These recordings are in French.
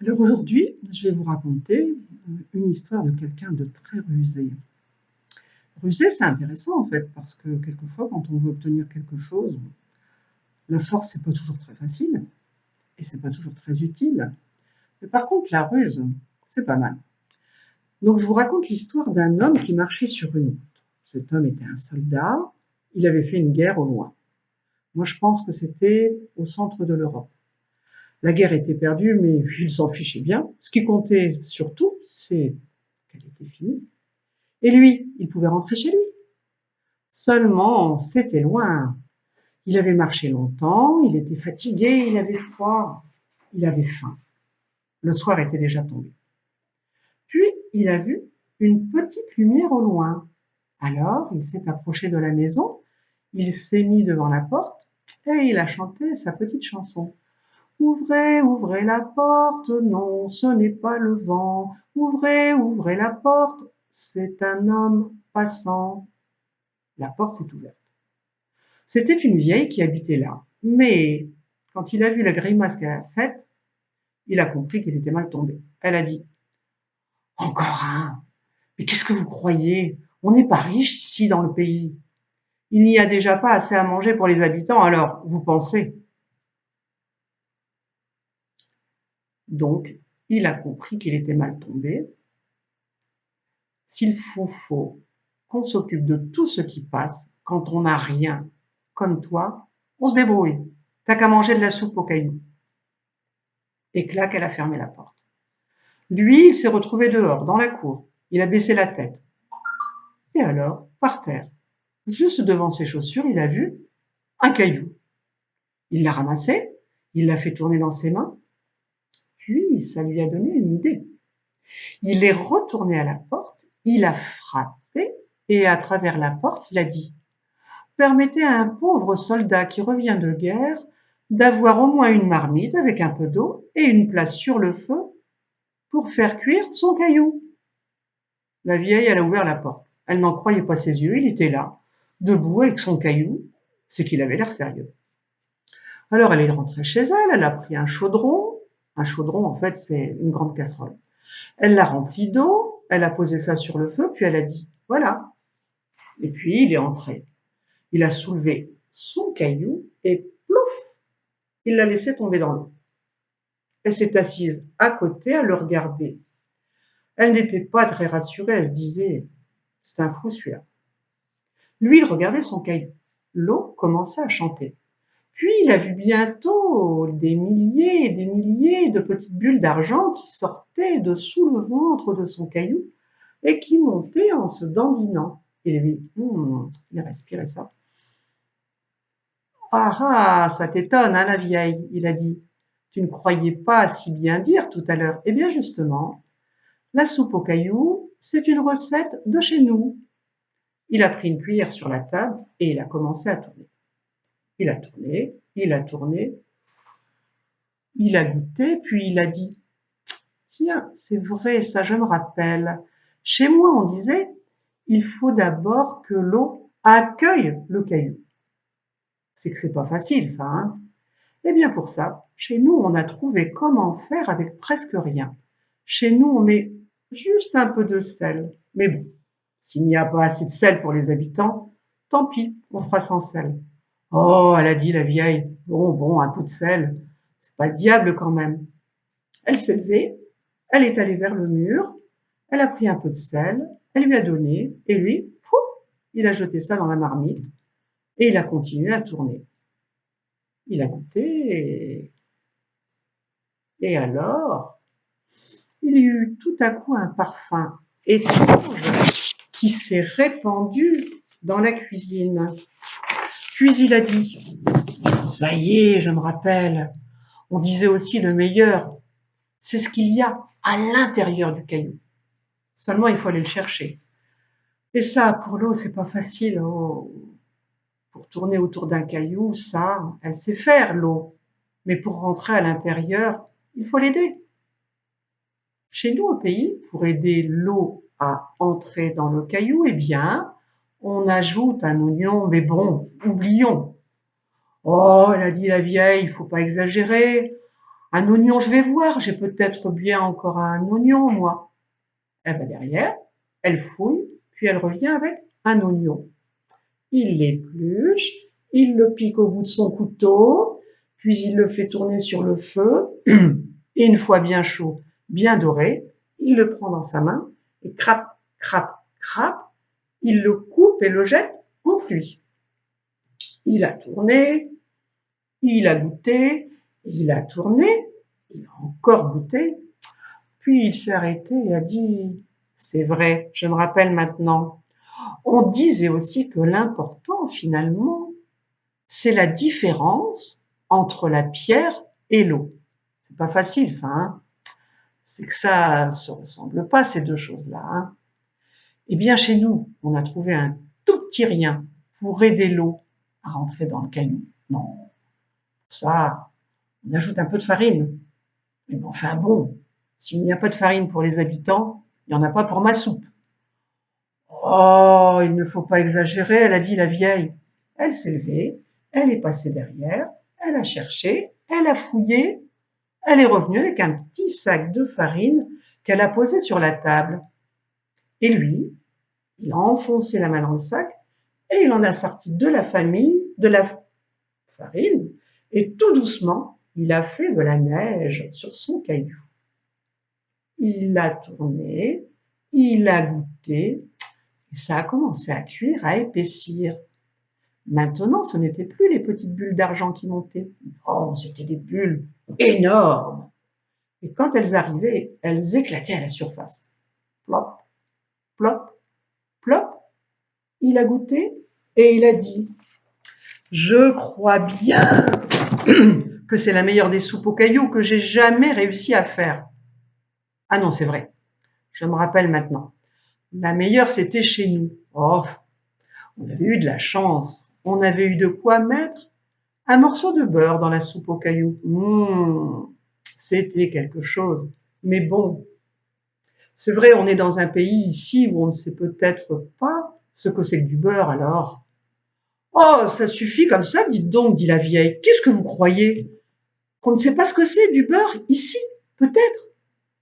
Alors aujourd'hui, je vais vous raconter une histoire de quelqu'un de très rusé. Rusé, c'est intéressant en fait, parce que quelquefois, quand on veut obtenir quelque chose, la force, c'est pas toujours très facile, et c'est pas toujours très utile. Mais par contre, la ruse, c'est pas mal. Donc je vous raconte l'histoire d'un homme qui marchait sur une route. Cet homme était un soldat, il avait fait une guerre au loin. Moi, je pense que c'était au centre de l'Europe. La guerre était perdue, mais il s'en fichait bien. Ce qui comptait surtout, c'est qu'elle était finie. Et lui, il pouvait rentrer chez lui. Seulement, c'était loin. Il avait marché longtemps, il était fatigué, il avait froid, il avait faim. Le soir était déjà tombé. Puis, il a vu une petite lumière au loin. Alors, il s'est approché de la maison, il s'est mis devant la porte et il a chanté sa petite chanson. Ouvrez, ouvrez la porte, non, ce n'est pas le vent. Ouvrez, ouvrez la porte, c'est un homme passant. La porte s'est ouverte. C'était une vieille qui habitait là. Mais quand il a vu la grimace qu'elle a faite, il a compris qu'il était mal tombé. Elle a dit: Encore un. Mais qu'est-ce que vous croyez? On n'est pas riche ici dans le pays. Il n'y a déjà pas assez à manger pour les habitants, alors vous pensez. Donc, il a compris qu'il était mal tombé. S'il faut qu'on s'occupe de tout ce qui passe, quand on n'a rien, comme toi, on se débrouille. T'as qu'à manger de la soupe aux cailloux. Et clac, elle a fermé la porte. Lui, il s'est retrouvé dehors, dans la cour. Il a baissé la tête. Et alors, par terre, juste devant ses chaussures, il a vu un caillou. Il l'a ramassé, il l'a fait tourner dans ses mains, puis ça lui a donné une idée. Il est retourné à la porte, il a frappé, et à travers la porte, il a dit: Permettez à un pauvre soldat qui revient de guerre d'avoir au moins une marmite avec un peu d'eau et une place sur le feu pour faire cuire son caillou. La vieille, elle a ouvert la porte. Elle n'en croyait pas ses yeux, il était là, debout avec son caillou. C'est qu'il avait l'air sérieux. Alors elle est rentrée chez elle, elle a pris un chaudron. Un chaudron, en fait, c'est une grande casserole. Elle l'a rempli d'eau, elle a posé ça sur le feu, puis elle a dit: Voilà. Et puis il est entré. Il a soulevé son caillou et plouf, il l'a laissé tomber dans l'eau. Elle s'est assise à côté à le regarder. Elle n'était pas très rassurée, elle se disait: C'est un fou celui-là. Lui, il regardait son caillou. L'eau commençait à chanter. Puis il a vu bientôt des milliers et des milliers de petites bulles d'argent qui sortaient de sous le ventre de son caillou et qui montaient en se dandinant. Et lui, il respirait ça. Ah ah, ça t'étonne, hein, la vieille, il a dit. Tu ne croyais pas si bien dire tout à l'heure. Eh bien justement, la soupe aux cailloux, c'est une recette de chez nous. Il a pris une cuillère sur la table et il a commencé à tourner. Il a tourné, il a tourné, il a goûté, puis il a dit: Tiens, c'est vrai, ça je me rappelle. Chez moi, on disait: Il faut d'abord que l'eau accueille le caillou. C'est que c'est pas facile, ça, hein? Eh bien pour ça, chez nous, on a trouvé comment faire avec presque rien. Chez nous, on met juste un peu de sel. Mais bon, s'il n'y a pas assez de sel pour les habitants, tant pis, on fera sans sel. Oh, elle a dit la vieille, bon, un peu de sel, c'est pas le diable quand même. Elle s'est levée, elle est allée vers le mur, elle a pris un peu de sel, elle lui a donné, et lui, fou, il a jeté ça dans la marmite, et il a continué à tourner. Il a goûté, et alors, il y eut tout à coup un parfum étrange qui s'est répandu dans la cuisine. Puis il a dit: Ça y est, je me rappelle. On disait aussi le meilleur, c'est ce qu'il y a à l'intérieur du caillou. Seulement, il faut aller le chercher. Et ça, pour l'eau, c'est pas facile. Oh. Pour tourner autour d'un caillou, ça, elle sait faire, l'eau. Mais pour rentrer à l'intérieur, il faut l'aider. Chez nous, au pays, pour aider l'eau à entrer dans le caillou, eh bien, On ajoute un oignon, mais bon, oublions. Oh, elle a dit la vieille, il faut pas exagérer. Un oignon, je vais voir, j'ai peut-être bien encore un oignon, moi. Elle va derrière, elle fouille, puis elle revient avec un oignon. Il l'épluche, il le pique au bout de son couteau, puis il le fait tourner sur le feu, et une fois bien chaud, bien doré, il le prend dans sa main, et crap, crap, crap, il le coupe et le jette en pluie. Il a tourné, il a goûté, il a tourné, il a encore goûté, puis il s'est arrêté et a dit « C'est vrai, je me rappelle maintenant. On disait aussi que l'important, finalement, c'est la différence entre la pierre et l'eau. » C'est pas facile, ça, hein? C'est que ça se ressemble pas, ces deux choses-là, hein? Eh bien, chez nous, on a trouvé un tout petit rien pour aider l'eau à rentrer dans le caillou. Non, ça, on ajoute un peu de farine. Mais bon, enfin bon, s'il n'y a pas de farine pour les habitants, il n'y en a pas pour ma soupe. Oh, il ne faut pas exagérer, elle a dit la vieille. Elle s'est levée, elle est passée derrière, elle a cherché, elle a fouillé, elle est revenue avec un petit sac de farine qu'elle a posé sur la table. Et lui, il a enfoncé la main dans le sac et il en a sorti de la farine et tout doucement, il a fait de la neige sur son caillou. Il a tourné, il a goûté, et ça a commencé à cuire, à épaissir. Maintenant, ce n'étaient plus les petites bulles d'argent qui montaient. Oh, c'était des bulles énormes. Et quand elles arrivaient, elles éclataient à la surface. Plop, plop, plop. Il a goûté et il a dit « Je crois bien que c'est la meilleure des soupes aux cailloux que j'ai jamais réussi à faire. » Ah non, c'est vrai. Je me rappelle maintenant. La meilleure, c'était chez nous. Oh, on avait eu de la chance. On avait eu de quoi mettre un morceau de beurre dans la soupe aux cailloux. C'était quelque chose. Mais bon, c'est vrai, on est dans un pays ici où on ne sait peut-être pas ce que c'est que du beurre alors. Oh, ça suffit comme ça, dites donc, dit la vieille. Qu'est-ce que vous croyez? Qu'on ne sait pas ce que c'est du beurre ici? Peut-être.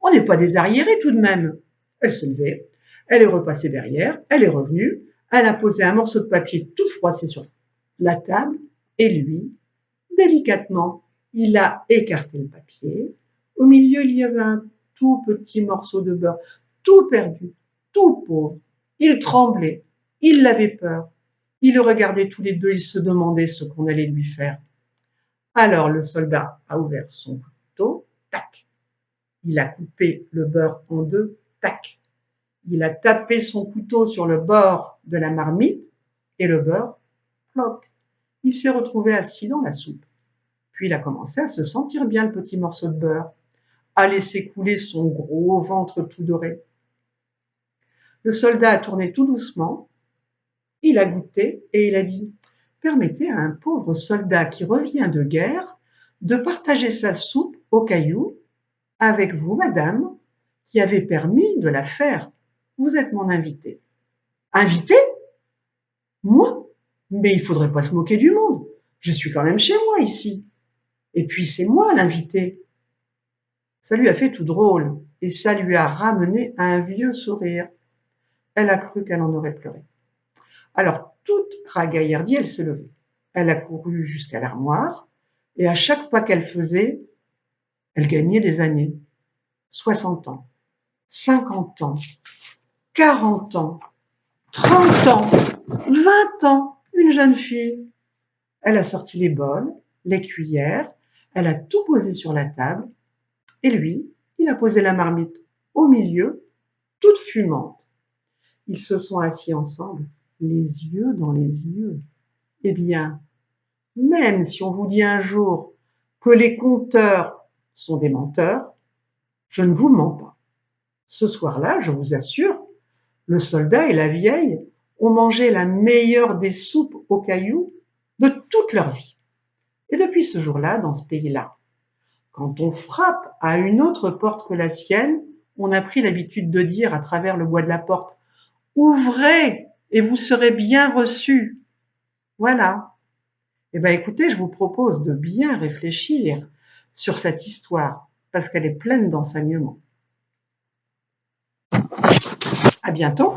On n'est pas des arriérés tout de même. Elle s'est levée, elle est repassée derrière, elle est revenue, elle a posé un morceau de papier tout froissé sur la table, et lui, délicatement, il a écarté le papier. Au milieu, il y avait un tout petit morceau de beurre, tout perdu, tout pauvre. Il tremblait, il avait peur. Ils le regardaient tous les deux, ils se demandaient ce qu'on allait lui faire. Alors le soldat a ouvert son couteau, tac. Il a coupé le beurre en deux, tac. Il a tapé son couteau sur le bord de la marmite et le beurre, ploc. Il s'est retrouvé assis dans la soupe. Puis il a commencé à se sentir bien, le petit morceau de beurre, à laisser couler son gros ventre tout doré. Le soldat a tourné tout doucement, il a goûté et il a dit « Permettez à un pauvre soldat qui revient de guerre de partager sa soupe aux cailloux avec vous, madame, qui avez permis de la faire. Vous êtes mon invité. » Invité? Moi? Mais il faudrait pas se moquer du monde. Je suis quand même chez moi ici. Et puis c'est moi l'invité. Ça lui a fait tout drôle et ça lui a ramené un vieux sourire. Elle a cru qu'elle en aurait pleuré. Alors, toute ragaillardie, elle s'est levée. Elle a couru jusqu'à l'armoire et à chaque pas qu'elle faisait, elle gagnait des années. 60 ans, 50 ans, 40 ans, 30 ans, 20 ans, une jeune fille. Elle a sorti les bols, les cuillères, elle a tout posé sur la table et lui, il a posé la marmite au milieu, toute fumante. Ils se sont assis ensemble, les yeux dans les yeux. Eh bien, même si on vous dit un jour que les conteurs sont des menteurs, je ne vous mens pas. Ce soir-là, je vous assure, le soldat et la vieille ont mangé la meilleure des soupes aux cailloux de toute leur vie. Et depuis ce jour-là, dans ce pays-là, quand on frappe à une autre porte que la sienne, on a pris l'habitude de dire à travers le bois de la porte « Ouvrez !» et vous serez bien reçus. Voilà. Eh bien, écoutez, je vous propose de bien réfléchir sur cette histoire, parce qu'elle est pleine d'enseignements. À bientôt!